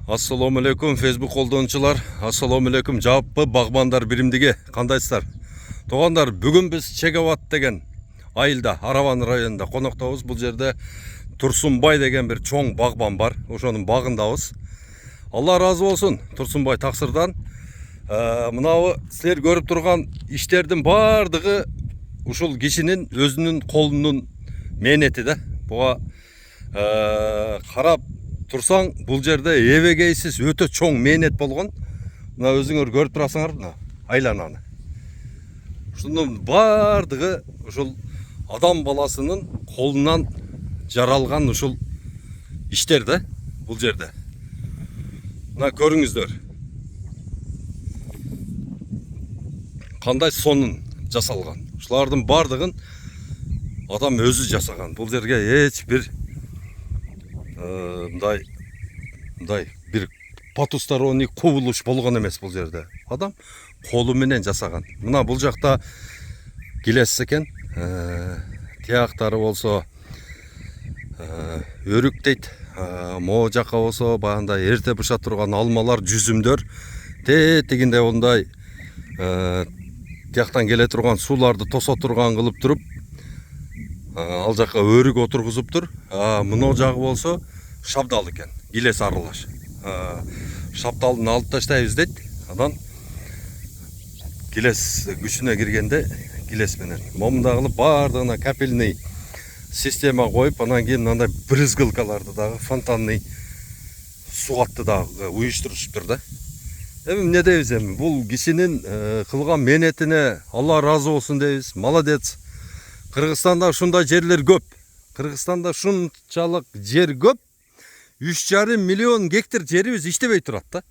Assalamu alaikum Facebook колдонуучулар. Assalamu alaikum жаппы багбандар биримдиги. Кандайсыздар? Туугандар, бүгүн биз Чегават деген айылда, Араван районунда коноктобуз. Бул жерде Турсунбай деген бир чоң багбан бар. Ошонун багындабыз. Алла разы болсун Турсунбай таксырдан. Мынабы силер көрүп турган иштердин бардыгы ушул кишинин өзүнүн колунун мээнети да. Буга карап турсаң, бул жерде эбегейсиз өтө чоң мээнет болгон. Мына өзүңөр көрүп турасыңар, мына айлананы. Ушунун бардыгы ушул адам баласынын колунан жаралган ушул иштер да бул жерде. Мына көрүңүздөр. Кандай сонун жасалган. Ушулардын бардыгын адам өзү жасаган. Бул жерге эч бир мындай бир потусторонний кубулуш болгон эмес бул жерде. Адам колу менен жасаган. Мына бул жакта килес экен. Тияктары болсо өрүк дейт. Могу жакка болсо баягындай эрте быша турган алмалар, жүзүмдөр. Тегинде ондай тияктан келе турган сууларды тосо турган кылып туруп, ал жакка өрүк отургузуп тур. Мына жагы болсо шабдал экен, килес аралаш. Шабдалын алып таштайбыз дейт. Анан килес күчүнө киргенде килес менен момундай кылып бардыгына капельный система коюп, анан кийин мындай брызгалкаларды дагы фонтанный сугатты дагы уюштурушуптур да. Эми эмне дейбиз эми? Бул кишинин кылган мээнетине Алла разы болсун дейбиз. Молодец. Кыргызстанда ушундай жерлер көп. Кыргызстанда шунчалык жер көп. 3,5 миллион гектар жерибиз иштебей турат да.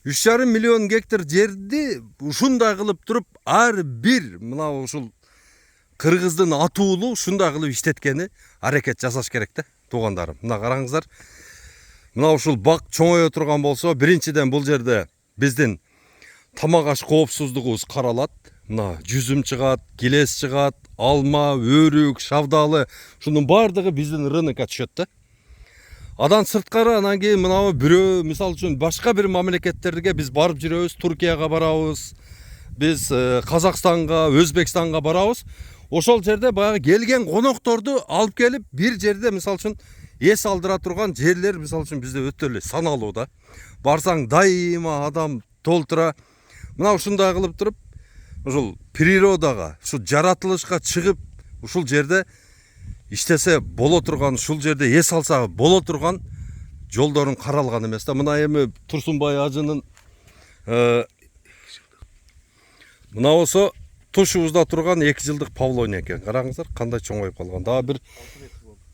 3,5 миллион гектар жерди ушундай кылып туруп, ар бир мына ушул кыргыздын атуулу ушундай кылып иштеткени аракет жасаш керек да, туугандарым. Мына караңыздар. Мына ушул бак чоңое турган болсо, биринчиден бул жерде биздин тамак аш коопсуздугубуз каралат. Мына жүзүм чыгат, килес чыгат, алма, өрүк, шавдалы, шунун бардыгы биздин рынокко түшөт да. Адан сырткары анан кийин мынабы бирөө, мисалы үчүн башка бир мамлекеттерге биз барып жүрөбүз, Туркияга барабыз, биз Казакстанга, Өзбекстанга барабыз. Ошол жерде баягы келген конокторду алып келип бир жерде мисалы үчүн эс алдыра турган жерлер мисалы үчүн бизде өтө эле саналуу да. Барсаң дайыма адам толтура. Мына ушундай кылып туруп, ушул природага, ушу жаратылышка чыгып, ушул жерде иштесе боло турган, ушул жерде эс алса боло турган жолдорун каралган эмес да. Мына эми Турсунбай ажынын мына болсо тушубузда турган 2 жылдык павлония экен. Караңыздар, кандай чоңоюп калган. Дагы бир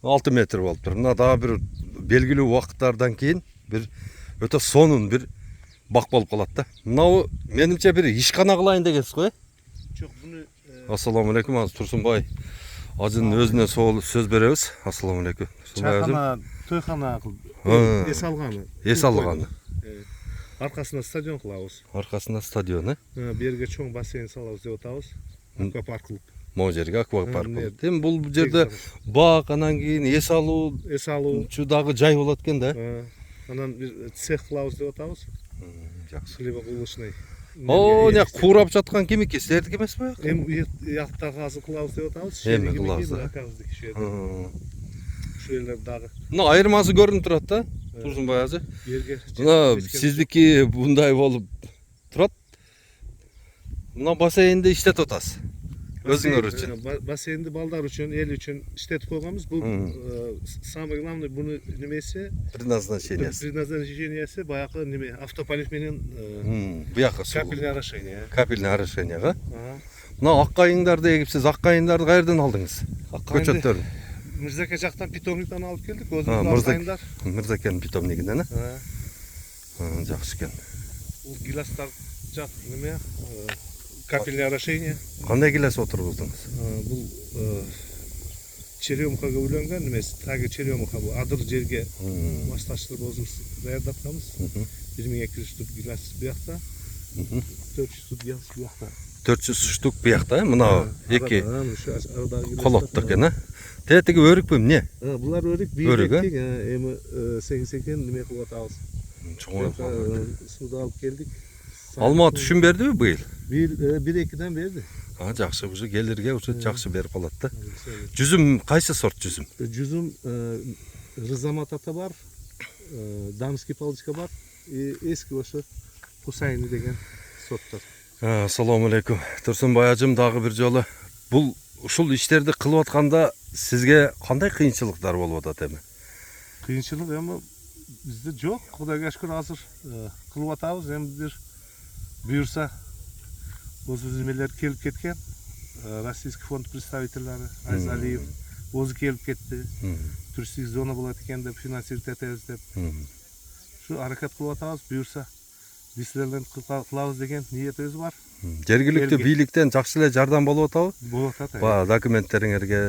6 метр болуптур. Мына дагы бир белгилүү убакыттардан кийин бир өтө сонун бир бак болуп калат да. Мынау менимче бир ишкана кылайын дегенсиз го, Жок, буну Ассаламу алейкум. Азыр Турсунбай ажынын өзүнө сөз беребиз. Ассаламу алейкум. чайхана, тойхана кылып эс алганы. Эс алганы. Аркасына стадион кылабыз. Аркасында стадион, Берге чоң бассейн салабыз деп атабыз. Аквапарк кылып. Могу жерге аквапарк кылып. Эми бул жерде бак, анан кийин эс алуу дагы жай болот экен да. Анан бир цех кылабыз деп атабыз. Жакшы. Хлебобулочный. Не куурап жаткан кимики? Силердики эмеспи? Эми уяктагы азыр кылабыз деп атабыз. Эми кылабыз. Ушул жерлер дагы. Мына айырмасы көрүнүп турат да. Турсунбай ажы. Мына сиздики мындай болуп турат. Мына бассейнди иштетип атасыз. Өзүңөр үчүн. Бассейнди балдар үчүн, эл үчүн иштетип койгонбуз. Бул самый главный буну немеси предназначениясы баягы неме автополив менен буяка капельное орошение. Капельное орошенияга. Мына аккайыңдарды эгипсиз. Аккайыңдарды каерден алдыңыз? Көчөттөрүн. Мырзаке жактан питомниктен алып келдик. Өзүбүз аккайыңдар. Мырзакенин питомнигинен, жакшы экен. Бул гиластар жак неме капельное орошение. Кандай гилес отургуздуңуз? Бул черемухага үйлөнгөн немеси, таги черемуха бул адыр жерге маслаштырып өзүбүз даярдатканбыз. 1200 штук гилас буякта, 400 штук гилас буякта. 400 штук буякта, мына эки колотто экен, Тетиги өрүкпү эмне? Булар өрүк, бийик, эми сегиз экен неме кылып атабыз. Чоң Suda alıp geldik. алма түшүн бердиби быйыл? Bir ekiden verdi. Жакшы, уже келерге уже жакшы берип калат да. Жүзүм кайсы сорт жүзүм? Cüzüm Rıza Matata var. Damski Palçka var. Eski başı Husayni degen sortlar. Assalamu алейкум. Турсунбай ажым дагы бир жолу. Бул ушул иштерди кылып атканда сизге кандай кыйынчылыктар болуп атат эми? Kıyınçılık ama bizde yok. Kudayga şükür hazır kılıp atabız. Hem bir buyursa bu düzmeler kelip ketken. Российский фонд представительleri Aziz Aliyev ozu kelip ketdi. Turistik zona bulat eken de finansiyet eteriz dep. Şu hareket kılıp atabız. Buyursa bizlerden kılabız деген niyet özü var. Жергиликтүү бийликтен жакшы эле жардам болуп атабы? Болуп атат. Баягы документтериңерге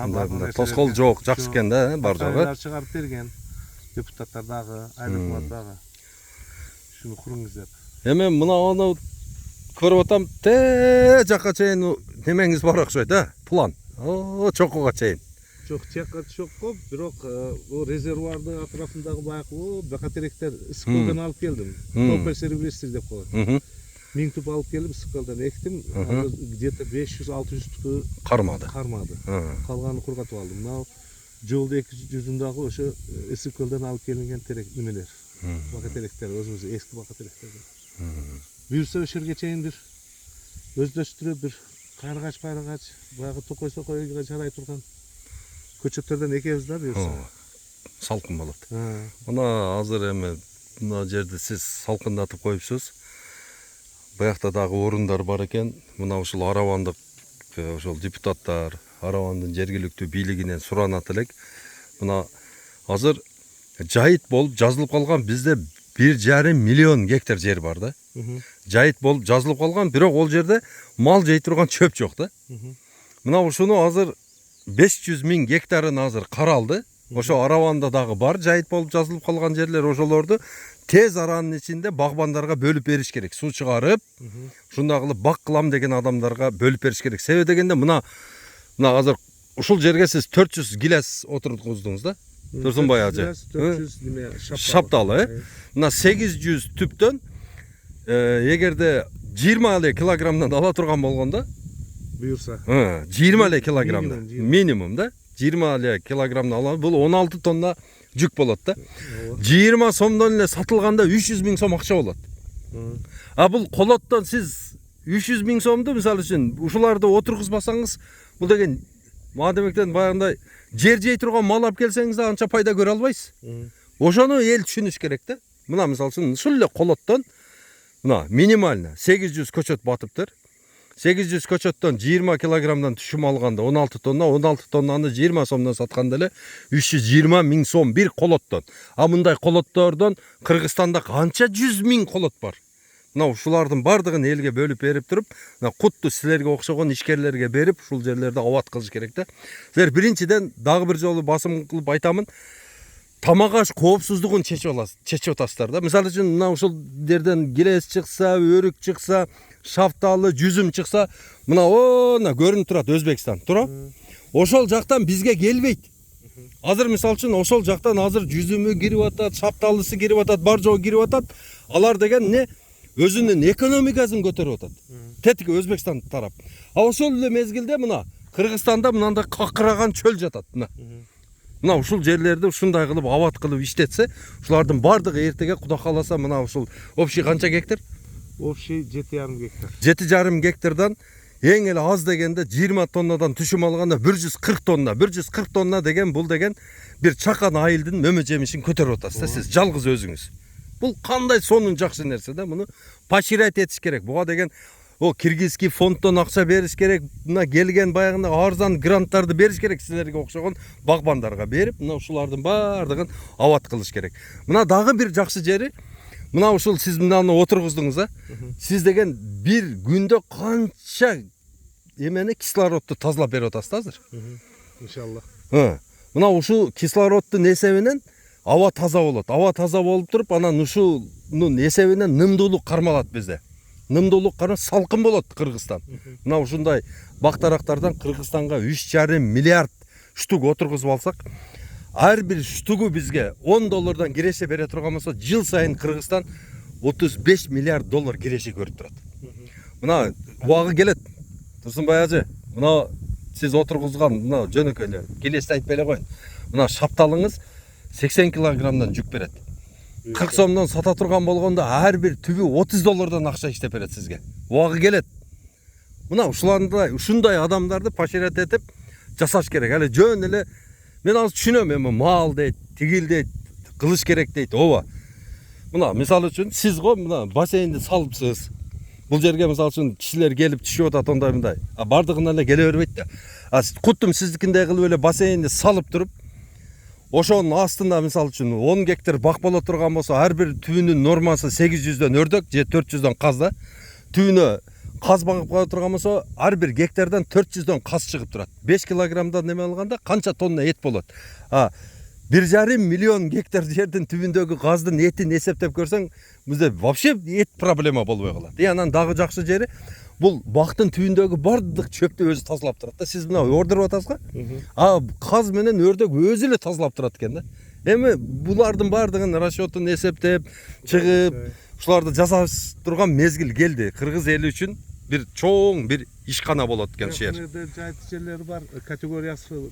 мындай тоскоол жок, жакшы экен да, бар жогу. Чыгарып берген депутаттар дагы, айлык дагы. Шуну куруңуз деп. Эми мына аны көрүп атам, те жакка чейин немеңиз бар окшойт, план. Чокуга чейин. Çok çakkat çok kop, birok o rezervuarda atrafındaki bayakı o bakaterekler sıkıldan alıp geldim. Topel servisleri de koydum. 1000 tüp alıp gelip sıkıldan ektim. Где-то 500-600 tüpü Karmadı. Kalganı kurgatıp aldım. Now jolda 200'ündeki o şu sıkıldan alıp gelingen terek nimeler. Bakaterekler özümüzü eski bakaterekler. Buyursa öşür geçeyindir. Özdeştiriyor bir kargaç bayağı tokoy sokoyga jaray turgan. Көчөттөрдөн экебиз да буюрса. Салкын болот. Мына азыр эми мына жерди сиз салкындатып коюпсуз. Буякта дагы орундар бар экен. Мына ушул Аравандык ошол депутаттар, Аравандын жергиликтүү бийлигинен суранат элек. Мына азыр жайыт болуп жазылып калган бизде 1,5 миллион гектар жер бар да. Жайыт болуп жазылып калган, бирок ол жерде мал жей турган чөп жок да. Мына ушуну азыр 500 000 гектарын азыр каралды. Ошо Араванда дагы бар жайыт болуп жазылып калган жерлер, ошолорду тез аранын ичинде багбандарга бөлүп бериш керек. Суу чыгарып, ушундай кылып бак кылам деген адамдарга бөлүп бериш керек. Себеби дегенде мына азыр ушул жерге сиз 400 гилес отурткуздуңуз да. Турсунбай ажы. 400 неме шапталы. Мына 800 түптөн эгерде 20 килограммдан ала турган болгондо buyursa. 20 kilogramda minimum da 20 kilogramda alan bu 16 tonna жүк болот да. 20 сомдон эле сатылганда 300 000 сом акча болот. Бул колоттон сиз 300 000 сомду мисалы үчүн ушуларды отургузбасаңыз, бул деген мадемектен баягындай жер жей турган мал алып келсеңиз да анча пайда көрө албайсыз. Ошону эл түшүнүш керек да. Мына мисалы үчүн ушул эле колоттон мына минимально 800 көчөт батыптыр. 800 көчөттөн 20 килограммдан түшүм алганда 16 тоннаны 20 сомдон сатканда эле 320 000 сом бир колоттон. Мындай колоттордон Кыргызстанда канча 100 000 колот бар. Мына ушулардын бардыгын элге бөлүп берип туруп, мына кутту силерге окшогон ишкерлерге берип, ушул жерлерде абат кылыш керек да. Силер биринчиден дагы бир жолу басым кылып айтамын. Тамак аш коопсуздугун чечип атасыздар да. Мисалы үчүн мына ушул жерден гилес чыкса, өрүк чыкса, шафталы, жүзүм чыкса, мына көрүнүп турат Өзбекстан, тура? Ошол жактан бизге келбейт. Азыр мисалы үчүн ошол жактан азыр жүзүмү кирип атат, шапталысы кирип атат, бар жогу кирип атат. Алар деген не? Өзүнүн экономикасын көтөрүп атат. Тетиги Өзбекстан тарап. Ошол эле мезгилде мына Кыргызстанда мындай какыраган чөл жатат. Мына ушул жерлерди ушундай кылып абат кылып иштетсе, ушулардын бардыгы эртеге Кудай кааласа мына ушул общий канча гектар? Общий 7,5 гектар. 7,5 гектардан эң эле аз дегенде 20 тоннадан түшүм алганда 140 тонна. 140 тонна деген бул деген бир чакан айылдын мөмө жемишин көтөрүп атасыз, сиз жалгыз өзүңүз. Бул кандай сонун жакшы нерсе да, муну поощрять этиш керек. Буга деген киргизский фонддон акча бериш керек. Мына келген баягында арзан гранттарды бериш керек силерге окшогон багбандарга берип, мына ушулардын бардыгын абат кылыш керек. Мына дагы бир жакшы жери, мына ушул сиз мынаны отургуздуңуз, сиз деген бир күндө канча эмени кислородду тазалап берип атасыз азыр. Иншалла. Мына ушул кислороддун эсебинен аба таза болот. Аба таза болуп туруп, анан ушунун эсебинен нымдуулук кармалат бизде. Нымдуулук карма салкын болот Кыргызстан. Мына ушундай бактарактардан Кыргызстанга 3,5 миллиард штук отургузуп алсак, Ар бир штугу бизге $10 киреше бере турган болсо, жыл сайын Кыргызстан $35 миллиард киреше көрүп турат. Мына убагы келет. Турсунбай ажы, мына сиз отургузган мына жөнөкөй эле келести айтпай эле коюн. Мына шапталыңыз 80 килограммдан жүк берет. 40 сомдон сата турган болгондо ар бир түбү $30 акча иштеп берет сизге. Убагы келет. Мына ушундай адамдарды поощрять этип жасаш керек. Эле жөн эле мен азыр түшүнөм, эми мал дейт, тигил дейт, кылыш керек дейт. Ооба. Мына мисалы үчүн сиз го мына бассейнди салыпсыз. Бул жерге мисалы үчүн кишилер келип түшүп атат ондай мындай. Бардыгына эле келе бербейт да. Куттум сиздикиндей кылып эле бассейнди салып туруп, ошонун астында мисалы үчүн 10 гектар бак боло турган болсо, ар бир түбүнүн нормасы 800дөн өрдөк же 400дөн каз да. Түбүнө каз багып кое турган болсо, ар бир гектардан 400дөн каз чыгып турат. 5 килограммдан неме алганда канча тонна эт болот? 1,5 миллион гектар жердин түбүндөгү каздын этин эсептеп көрсөң, бизде вообще эт проблема болбой калат. Анан дагы жакшы жери, бул бактын түбүндөгү бардык чөптү өзү тазалап турат да. Сиз мына ордуруп атасызбы? Каз менен өрдөк өзү эле тазалап турат экен да. Эми булардын бардыгын расчетун эсептеп, чыгып, ушуларды жасаш турган мезгил келди. Кыргыз эли үчүн бир чоң бир ишкана болот экен шаар. Жайыт жерлери бар, категориясы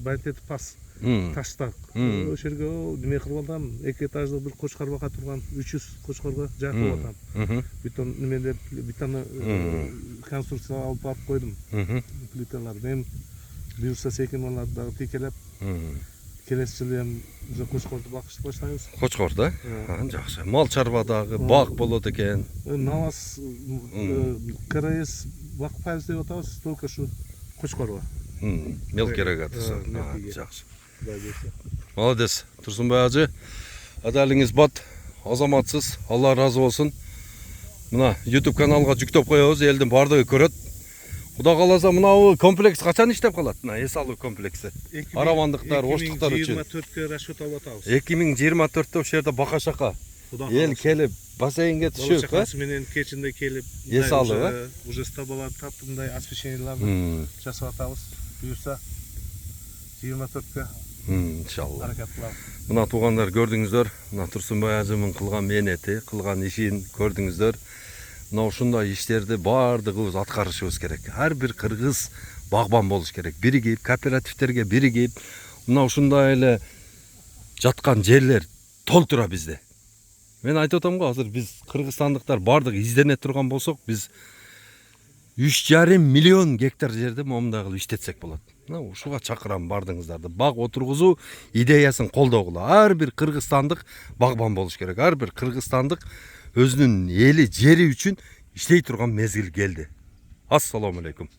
байтет пас. Таштак. Ошол жерге неме кылып алгам, 2 этаждуу бир кочкор бака турган 300 кочкорго жакып атам. Бүтүн немелер, бүтүн конструкция алып барып койдум. Плиталарды мен буюрса секемаларды дагы текелеп, келесі жылы эми кочкорду бакышты баштайбыз. Кочкор да? Жакшы. Мал чарба дагы бак болот экен. Наваз КРС бакпайбыз деп атабыз, только ушу кочкорго. Мелкий рогатый. Жакшы. Молодец. Турсунбай ажы. Адалыңыз бат. Азаматсыз. Алла разы болсун. Мына YouTube каналга жүктөп коебуз, элдин бардыгы көрөт. Кудай кааласа мына комплекс качан иштеп калат? Мына эс алуу комплекси. Арамандыктар, оштуктар үчүн. 2024-кө расчет алып атабыз. 2024-тө ошол жерде бака шака эл келип бассейнге түшүп, Бала-чакасы менен кечинде келип, эс алып, уже стабалар таптымдай освещенияларды жасап атабыз. Буюрса 24-кө иншалла. Аракет кылабыз. Мына туугандар көрдүңүздөр, мына Турсунбай ажымын кылган мээнети, кылган ишин көрдүңүздөр. Мына ушундай иштерди бардыгыбыз аткарышыбыз керек. Ар бир кыргыз багбан болуш керек. Биригип, кооперативтерге биригип, мына ушундай эле жаткан жерлер толтура бизде. Мен айтып атам го, азыр биз кыргызстандыктар бардыгы издене турган болсок, биз 3,5 миллион гектар жерде момундай кылып иштетсек болот. Мына ушуга чакырам бардыгыңыздарды. Баг отургузуу идеясын колдогула. Ар бир кыргызстандык багбан болуш керек. Ар бир кыргызстандык өзүнүн эли, жери үчүн иштей турган мезгил келди. Ассаламу алейкум.